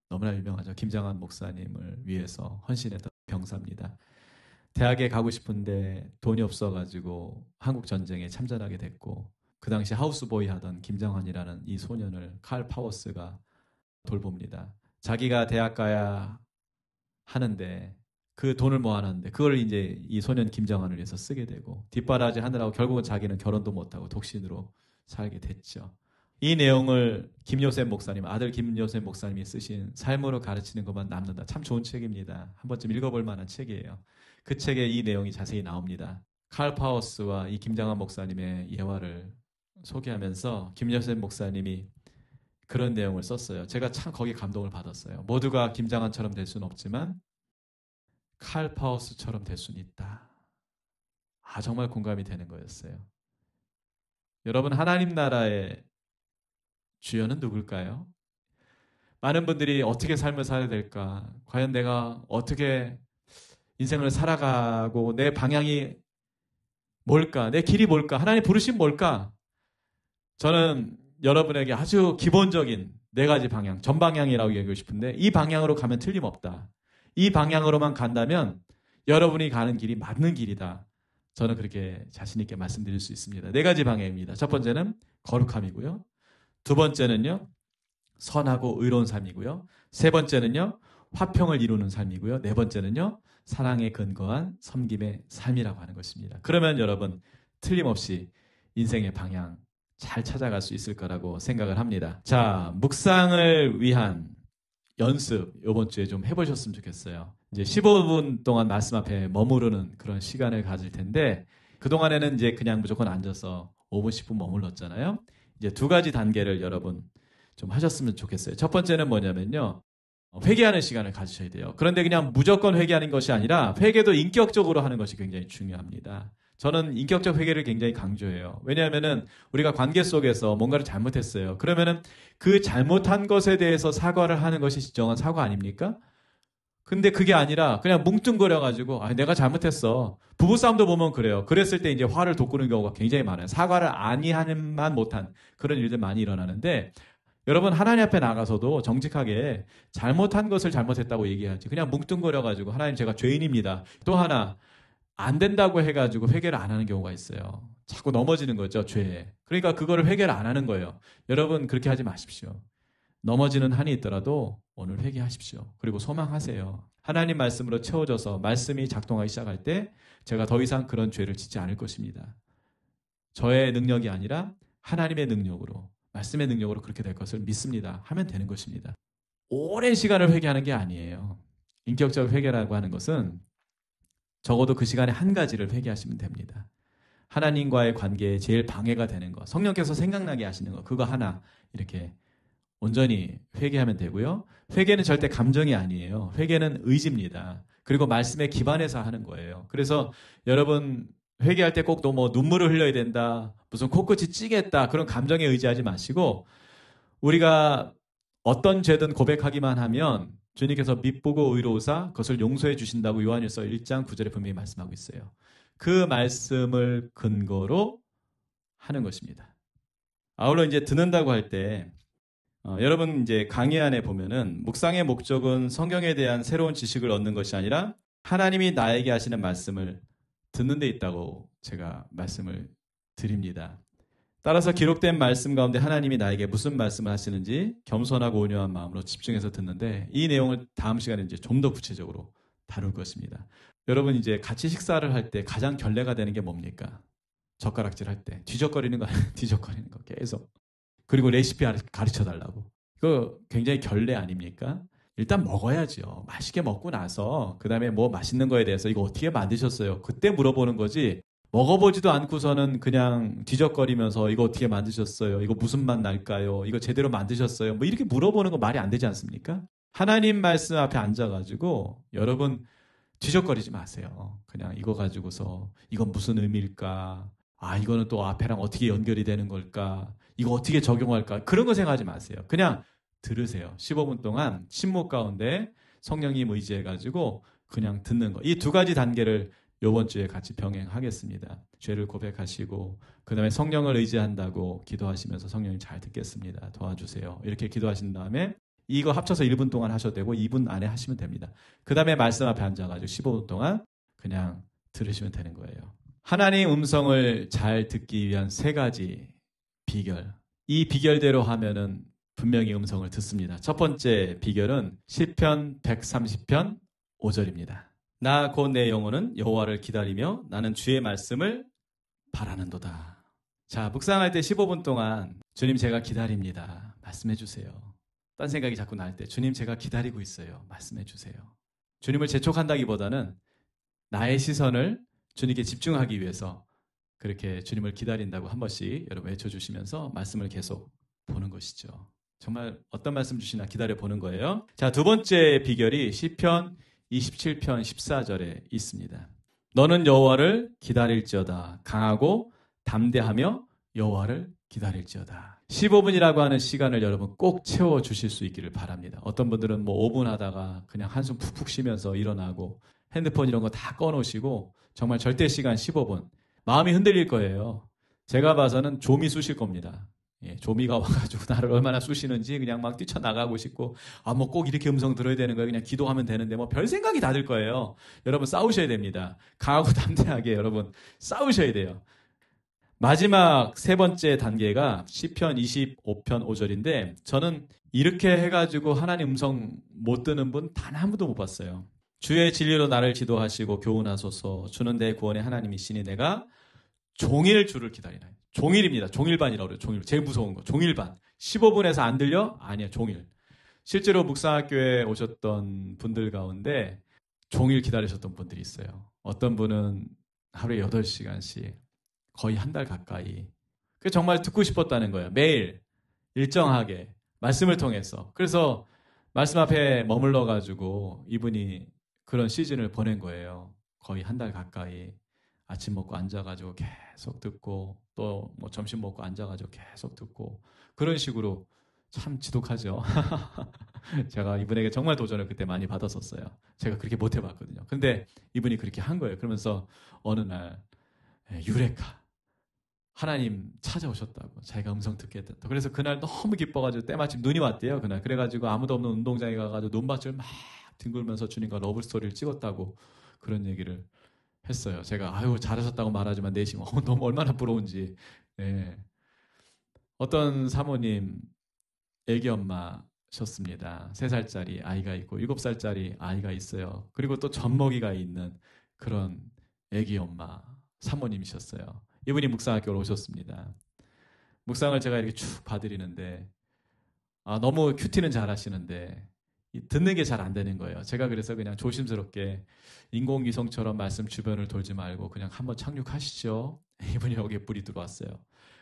Speaker 1: 너무나 유명하죠. 김정한 목사님을 위해서 헌신했던 병사입니다. 대학에 가고 싶은데 돈이 없어가지고 한국 전쟁에 참전하게 됐고 그 당시 하우스보이 하던 김정한이라는 이 소년을 칼 파워스가 돌봅니다. 자기가 대학 가야 하는데 그 돈을 모아놨는데 그걸 이제 이 소년 김정한을 위해서 쓰게 되고 뒷바라지 하느라고 결국은 자기는 결혼도 못하고 독신으로 살게 됐죠. 이 내용을 김요셉 목사님, 아들 김요셉 목사님이 쓰신 삶으로 가르치는 것만 남는다. 참 좋은 책입니다. 한 번쯤 읽어볼 만한 책이에요. 그 책에 이 내용이 자세히 나옵니다. 칼 파워스와 이 김정한 목사님의 예화를 소개하면서 김요셉 목사님이 그런 내용을 썼어요. 제가 참 거기에 감동을 받았어요. 모두가 김정한처럼 될 수는 없지만 칼 파워스처럼 될 수는 있다. 아 정말 공감이 되는 거였어요. 여러분 하나님 나라의 주연은 누굴까요? 많은 분들이 어떻게 삶을 살아야 될까? 과연 내가 어떻게 인생을 살아가고 내 방향이 뭘까? 내 길이 뭘까? 하나님 부르심 뭘까? 저는 여러분에게 아주 기본적인 네 가지 방향, 전방향이라고 얘기하고 싶은데 이 방향으로 가면 틀림없다. 이 방향으로만 간다면 여러분이 가는 길이 맞는 길이다. 저는 그렇게 자신 있게 말씀드릴 수 있습니다. 네 가지 방향입니다. 첫 번째는 거룩함이고요. 두 번째는요. 선하고 의로운 삶이고요. 세 번째는요. 화평을 이루는 삶이고요. 네 번째는요. 사랑에 근거한 섬김의 삶이라고 하는 것입니다. 그러면 여러분 틀림없이 인생의 방향 잘 찾아갈 수 있을 거라고 생각을 합니다. 자, 묵상을 위한 연습 이번 주에 좀 해보셨으면 좋겠어요. 이제 15분 동안 말씀 앞에 머무르는 그런 시간을 가질 텐데 그동안에는 이제 그냥 무조건 앉아서 5분, 10분 머물렀잖아요. 이제 두 가지 단계를 여러분 좀 하셨으면 좋겠어요. 첫 번째는 뭐냐면요. 회개하는 시간을 가지셔야 돼요. 그런데 그냥 무조건 회개하는 것이 아니라 회개도 인격적으로 하는 것이 굉장히 중요합니다. 저는 인격적 회개를 굉장히 강조해요. 왜냐하면은 우리가 관계 속에서 뭔가를 잘못했어요. 그러면은 그 잘못한 것에 대해서 사과를 하는 것이 진정한 사과 아닙니까? 근데 그게 아니라 그냥 뭉뚱거려가지고 아, 내가 잘못했어. 부부싸움도 보면 그래요. 그랬을 때 이제 화를 돋구는 경우가 굉장히 많아요. 사과를 아니하는만 못한 그런 일들 많이 일어나는데 여러분 하나님 앞에 나가서도 정직하게 잘못한 것을 잘못했다고 얘기하지. 그냥 뭉뚱거려가지고 하나님 제가 죄인입니다. 또 하나 안 된다고 해가지고 회개를 안 하는 경우가 있어요. 자꾸 넘어지는 거죠, 죄에. 그러니까 그거를 회개를 안 하는 거예요. 여러분 그렇게 하지 마십시오. 넘어지는 한이 있더라도 오늘 회개하십시오. 그리고 소망하세요. 하나님 말씀으로 채워져서 말씀이 작동하기 시작할 때 제가 더 이상 그런 죄를 짓지 않을 것입니다. 저의 능력이 아니라 하나님의 능력으로, 말씀의 능력으로 그렇게 될 것을 믿습니다. 하면 되는 것입니다. 오랜 시간을 회개하는 게 아니에요. 인격적 회개라고 하는 것은 적어도 그 시간에 한 가지를 회개하시면 됩니다. 하나님과의 관계에 제일 방해가 되는 것, 성령께서 생각나게 하시는 것, 그거 하나 이렇게 온전히 회개하면 되고요. 회개는 절대 감정이 아니에요. 회개는 의지입니다. 그리고 말씀에 기반해서 하는 거예요. 그래서 여러분 회개할 때 꼭 또 뭐 눈물을 흘려야 된다, 무슨 코끝이 찌겠다, 그런 감정에 의지하지 마시고 우리가 어떤 죄든 고백하기만 하면 주님께서 밉보고 의로우사 그것을 용서해 주신다고 요한일서 1장 9절에 분명히 말씀하고 있어요. 그 말씀을 근거로 하는 것입니다. 아울러 이제 듣는다고 할 때 여러분 이제 강의 안에 보면은 묵상의 목적은 성경에 대한 새로운 지식을 얻는 것이 아니라 하나님이 나에게 하시는 말씀을 듣는 데 있다고 제가 말씀을 드립니다. 따라서 기록된 말씀 가운데 하나님이 나에게 무슨 말씀을 하시는지 겸손하고 온유한 마음으로 집중해서 듣는데 이 내용을 다음 시간에 이제 좀 더 구체적으로 다룰 것입니다. 여러분 이제 같이 식사를 할 때 가장 결례가 되는 게 뭡니까? 젓가락질 할 때 뒤적거리는 거 뒤적거리는 거 계속. 그리고 레시피 가르쳐 달라고. 이거 굉장히 결례 아닙니까? 일단 먹어야죠. 맛있게 먹고 나서 그 다음에 뭐 맛있는 거에 대해서 이거 어떻게 만드셨어요? 그때 물어보는 거지. 먹어보지도 않고서는 그냥 뒤적거리면서 이거 어떻게 만드셨어요? 이거 무슨 맛 날까요? 이거 제대로 만드셨어요? 뭐 이렇게 물어보는 거 말이 안 되지 않습니까? 하나님 말씀 앞에 앉아가지고 여러분 뒤적거리지 마세요. 그냥 이거 가지고서 이건 무슨 의미일까? 아, 이거는 또 앞에랑 어떻게 연결이 되는 걸까? 이거 어떻게 적용할까? 그런 거 생각하지 마세요. 그냥 들으세요. 15분 동안 침묵 가운데 성령님 의지해가지고 그냥 듣는 거. 이 두 가지 단계를 이번 주에 같이 병행하겠습니다. 죄를 고백하시고 그 다음에 성령을 의지한다고 기도하시면서 성령님 잘 듣겠습니다. 도와주세요. 이렇게 기도하신 다음에 이거 합쳐서 1분 동안 하셔도 되고 2분 안에 하시면 됩니다. 그 다음에 말씀 앞에 앉아가지고 15분 동안 그냥 들으시면 되는 거예요. 하나님 음성을 잘 듣기 위한 세 가지 비결. 이 비결대로 하면은 분명히 음성을 듣습니다. 첫 번째 비결은 시편 130편 5절입니다. 나 곧 내 영혼은 여호와를 기다리며 나는 주의 말씀을 바라는도다. 자, 묵상할 때 15분 동안 주님 제가 기다립니다. 말씀해 주세요. 딴 생각이 자꾸 날 때 주님 제가 기다리고 있어요. 말씀해 주세요. 주님을 재촉한다기보다는 나의 시선을 주님께 집중하기 위해서 그렇게 주님을 기다린다고 한 번씩 여러분 외쳐주시면서 말씀을 계속 보는 것이죠. 정말 어떤 말씀 주시나 기다려 보는 거예요. 자, 두 번째 비결이 시편 27편 14절에 있습니다. 너는 여호와를 기다릴지어다. 강하고 담대하며 여호와를 기다릴지어다. 15분이라고 하는 시간을 여러분 꼭 채워주실 수 있기를 바랍니다. 어떤 분들은 뭐 5분 하다가 그냥 한숨 푹푹 쉬면서 일어나고 핸드폰 이런 거 다 꺼놓으시고 정말 절대 시간 15분. 마음이 흔들릴 거예요. 제가 봐서는 좀이 쑤실 겁니다. 예, 조미가 와가지고 나를 얼마나 쑤시는지 그냥 막 뛰쳐나가고 싶고 뭐 꼭 이렇게 음성 들어야 되는 거예요. 그냥 기도하면 되는데 뭐 별 생각이 다 들 거예요. 여러분 싸우셔야 됩니다. 강하고 담대하게 여러분 싸우셔야 돼요. 마지막 세 번째 단계가 시편 25편 5절인데 저는 이렇게 해가지고 하나님 음성 못 듣는 분 단 한 분도 못 봤어요. 주의 진리로 나를 지도하시고 교훈하소서. 주는 내 구원의 하나님이시니 내가 종일 주를 기다리나요. 종일입니다. 종일반이라고 그래요. 종일. 제일 무서운 거. 종일반. 15분에서 안 들려? 아니야. 종일. 실제로 묵상학교에 오셨던 분들 가운데 종일 기다리셨던 분들이 있어요. 어떤 분은 하루에 8시간씩 거의 한 달 가까이. 그게 정말 듣고 싶었다는 거예요. 매일 일정하게 말씀을 통해서. 그래서 말씀 앞에 머물러 가지고 이분이 그런 시즌을 보낸 거예요. 거의 한 달 가까이. 아침 먹고 앉아가지고 계속 듣고 또 뭐 점심 먹고 앉아가지고 계속 듣고 그런 식으로 참 지독하죠. 제가 이분에게 정말 도전을 그때 많이 받았었어요. 제가 그렇게 못 해봤거든요. 근데 이분이 그렇게 한 거예요. 그러면서 어느 날 유레카 하나님 찾아오셨다고 자기가 음성 듣게 됐다. 그래서 그날 너무 기뻐가지고 때마침 눈이 왔대요. 그날 그래가지고 아무도 없는 운동장에 가가지고 논밭을 막 뒹굴면서 주님과 러브스토리를 찍었다고 그런 얘기를 했어요. 제가 아유 잘하셨다고 말하지만 내심 너무 얼마나 부러운지. 네. 어떤 사모님 애기 엄마 돌아가셨습니다. 3살짜리 아이가 있고 7살짜리 아이가 있어요. 그리고 또 젖먹이가 있는 그런 아기 엄마 사모님이셨어요. 이분이 묵상학교로 오셨습니다. 묵상을 제가 이렇게 쭉 봐드리는데 너무 큐티는 잘 하시는데 듣는 게 잘 안 되는 거예요. 제가 그래서 그냥 조심스럽게 인공위성처럼 말씀 주변을 돌지 말고 그냥 한번 착륙하시죠. 이분이 여기에 불이 들어왔어요.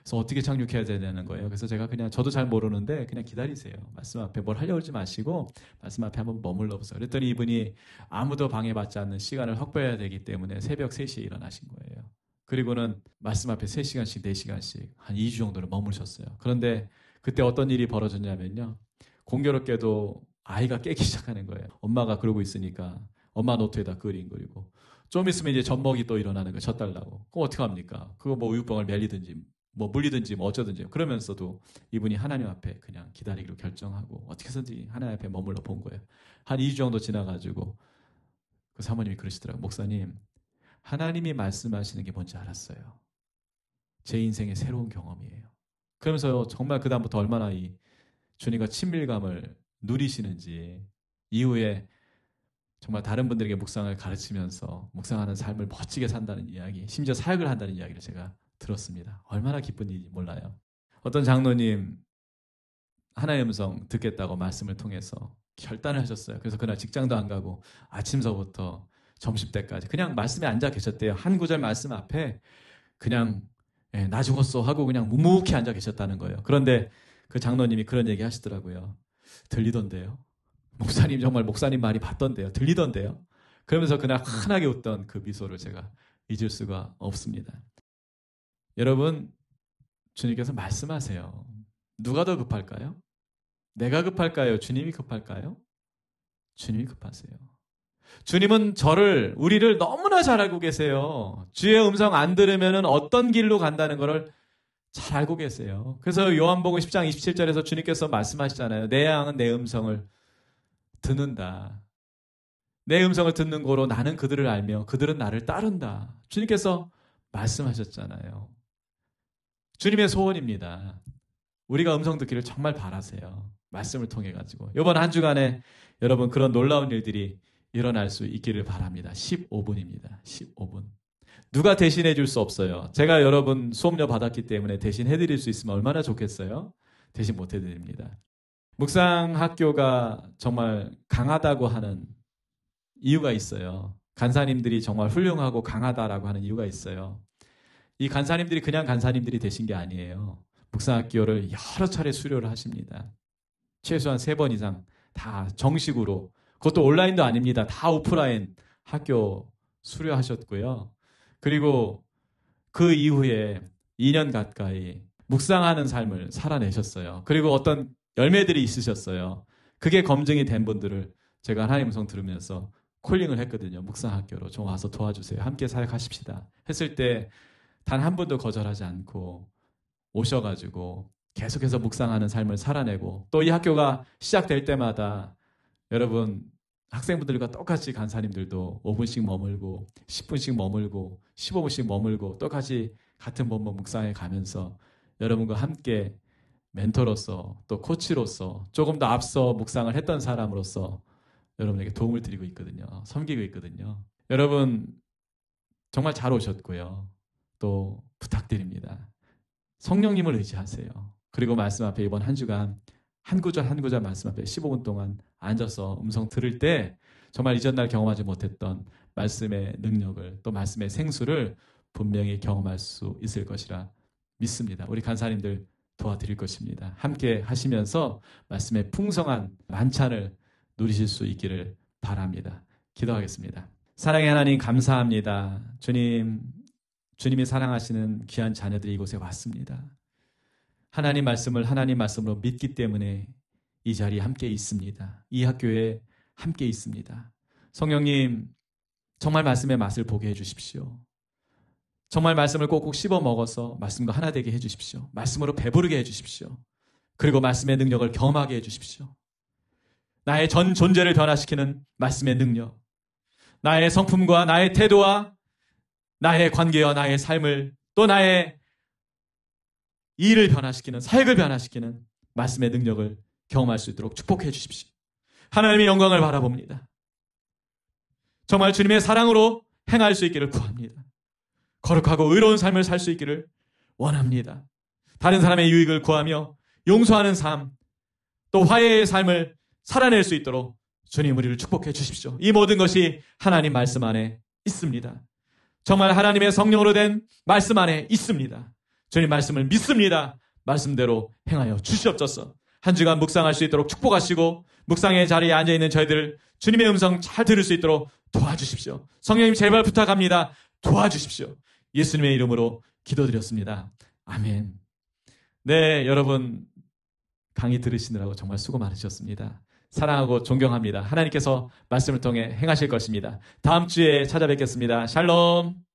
Speaker 1: 그래서 어떻게 착륙해야 되는 거예요. 그래서 제가 그냥 저도 잘 모르는데 그냥 기다리세요. 말씀 앞에 뭘 하려고 하지 마시고 말씀 앞에 한번 머물러 보세요. 그랬더니 이분이 아무도 방해받지 않는 시간을 확보해야 되기 때문에 새벽 3시에 일어나신 거예요. 그리고는 말씀 앞에 3시간씩 4시간씩 한 2주 정도를 머무르셨어요. 그런데 그때 어떤 일이 벌어졌냐면요. 공교롭게도 아이가 깨기 시작하는 거예요. 엄마가 그러고 있으니까 엄마 노트에다 그림 그리고 좀 있으면 이제 젖먹이 또 일어나는 거예요. 젖 달라고. 그럼 어떻게 합니까? 그거 뭐 우유병을 말리든지 뭐 물리든지 뭐 어쩌든지 그러면서도 이분이 하나님 앞에 그냥 기다리기로 결정하고 어떻게 해서든지 하나님 앞에 머물러 본 거예요. 한 2주 정도 지나가지고 그 사모님이 그러시더라고요. 목사님, 하나님이 말씀하시는 게 뭔지 알았어요. 제 인생의 새로운 경험이에요. 그러면서 정말 그다음부터 얼마나 이 주님과 친밀감을 누리시는지 이후에 정말 다른 분들에게 묵상을 가르치면서 묵상하는 삶을 멋지게 산다는 이야기, 심지어 사역을 한다는 이야기를 제가 들었습니다. 얼마나 기쁜 일인지 몰라요. 어떤 장로님 하나의 음성 듣겠다고 말씀을 통해서 결단을 하셨어요. 그래서 그날 직장도 안 가고 아침서부터 점심때까지 그냥 말씀에 앉아 계셨대요. 한 구절 말씀 앞에 그냥 나 죽었어 하고 그냥 묵묵히 앉아 계셨다는 거예요. 그런데 그 장로님이 그런 얘기 하시더라고요. 들리던데요. 목사님 정말 목사님 말이 맞던데요. 들리던데요. 그러면서 그날 환하게 웃던 그 미소를 제가 잊을 수가 없습니다. 여러분, 주님께서 말씀하세요. 누가 더 급할까요? 내가 급할까요? 주님이 급할까요? 주님이 급하세요. 주님은 우리를 너무나 잘 알고 계세요. 주의 음성 안 들으면 어떤 길로 간다는 것을 잘 알고 계세요. 그래서 요한복음 10장 27절에서 주님께서 말씀하시잖아요. 내 양은 내 음성을 듣는다. 내 음성을 듣는 고로 나는 그들을 알며 그들은 나를 따른다. 주님께서 말씀하셨잖아요. 주님의 소원입니다. 우리가 음성 듣기를 정말 바라세요. 말씀을 통해 가지고. 이번 한 주간에 여러분 그런 놀라운 일들이 일어날 수 있기를 바랍니다. 15분입니다. 15분. 누가 대신해 줄 수 없어요. 제가 여러분 수업료 받았기 때문에 대신 해드릴 수 있으면 얼마나 좋겠어요? 대신 못 해드립니다. 묵상학교가 정말 강하다고 하는 이유가 있어요. 간사님들이 정말 훌륭하고 강하다라고 하는 이유가 있어요. 이 간사님들이 그냥 간사님들이 되신 게 아니에요. 묵상학교를 여러 차례 수료를 하십니다. 최소한 3번 이상 다 정식으로, 그것도 온라인도 아닙니다. 다 오프라인 학교 수료하셨고요. 그리고 그 이후에 2년 가까이 묵상하는 삶을 살아내셨어요. 그리고 어떤 열매들이 있으셨어요. 그게 검증이 된 분들을 제가 하나님 음성 들으면서 콜링을 했거든요. 묵상학교로 좀 와서 도와주세요. 함께 사역하십시다. 했을 때 단 한 분도 거절하지 않고 오셔가지고 계속해서 묵상하는 삶을 살아내고 또 이 학교가 시작될 때마다 여러분 학생분들과 똑같이 간사님들도 5분씩 머물고 10분씩 머물고 15분씩 머물고 똑같이 같은 본문 묵상에 가면서 여러분과 함께 멘토로서 또 코치로서 조금 더 앞서 묵상을 했던 사람으로서 여러분에게 도움을 드리고 있거든요. 섬기고 있거든요. 여러분 정말 잘 오셨고요. 또 부탁드립니다. 성령님을 의지하세요. 그리고 말씀 앞에 이번 한 주간 한 구절 한 구절 말씀 앞에 15분 동안 앉아서 음성 들을 때 정말 이전날 경험하지 못했던 말씀의 능력을 또 말씀의 생수를 분명히 경험할 수 있을 것이라 믿습니다. 우리 간사님들 도와드릴 것입니다. 함께 하시면서 말씀의 풍성한 만찬을 누리실 수 있기를 바랍니다. 기도하겠습니다. 사랑의 하나님 감사합니다. 주님이 사랑하시는 귀한 자녀들이 이곳에 왔습니다. 하나님 말씀을 하나님 말씀으로 믿기 때문에 이 자리에 함께 있습니다. 이 학교에 함께 있습니다. 성령님 정말 말씀의 맛을 보게 해주십시오. 정말 말씀을 꼭꼭 씹어 먹어서 말씀과 하나 되게 해주십시오. 말씀으로 배부르게 해주십시오. 그리고 말씀의 능력을 경험하게 해주십시오. 나의 전 존재를 변화시키는 말씀의 능력, 나의 성품과 나의 태도와 나의 관계와 나의 삶을 또 나의 일을 변화시키는, 사역을 변화시키는 말씀의 능력을 경험할 수 있도록 축복해 주십시오. 하나님의 영광을 바라봅니다. 정말 주님의 사랑으로 행할 수 있기를 구합니다. 거룩하고 의로운 삶을 살 수 있기를 원합니다. 다른 사람의 유익을 구하며 용서하는 삶, 또 화해의 삶을 살아낼 수 있도록 주님 우리를 축복해 주십시오. 이 모든 것이 하나님 말씀 안에 있습니다. 정말 하나님의 성령으로 된 말씀 안에 있습니다. 주님 말씀을 믿습니다. 말씀대로 행하여 주시옵소서. 한 주간 묵상할 수 있도록 축복하시고 묵상의 자리에 앉아있는 저희들 주님의 음성 잘 들을 수 있도록 도와주십시오. 성령님 제발 부탁합니다. 도와주십시오. 예수님의 이름으로 기도드렸습니다. 아멘. 네, 여러분 강의 들으시느라고 정말 수고 많으셨습니다. 사랑하고 존경합니다. 하나님께서 말씀을 통해 행하실 것입니다. 다음 주에 찾아뵙겠습니다. 샬롬.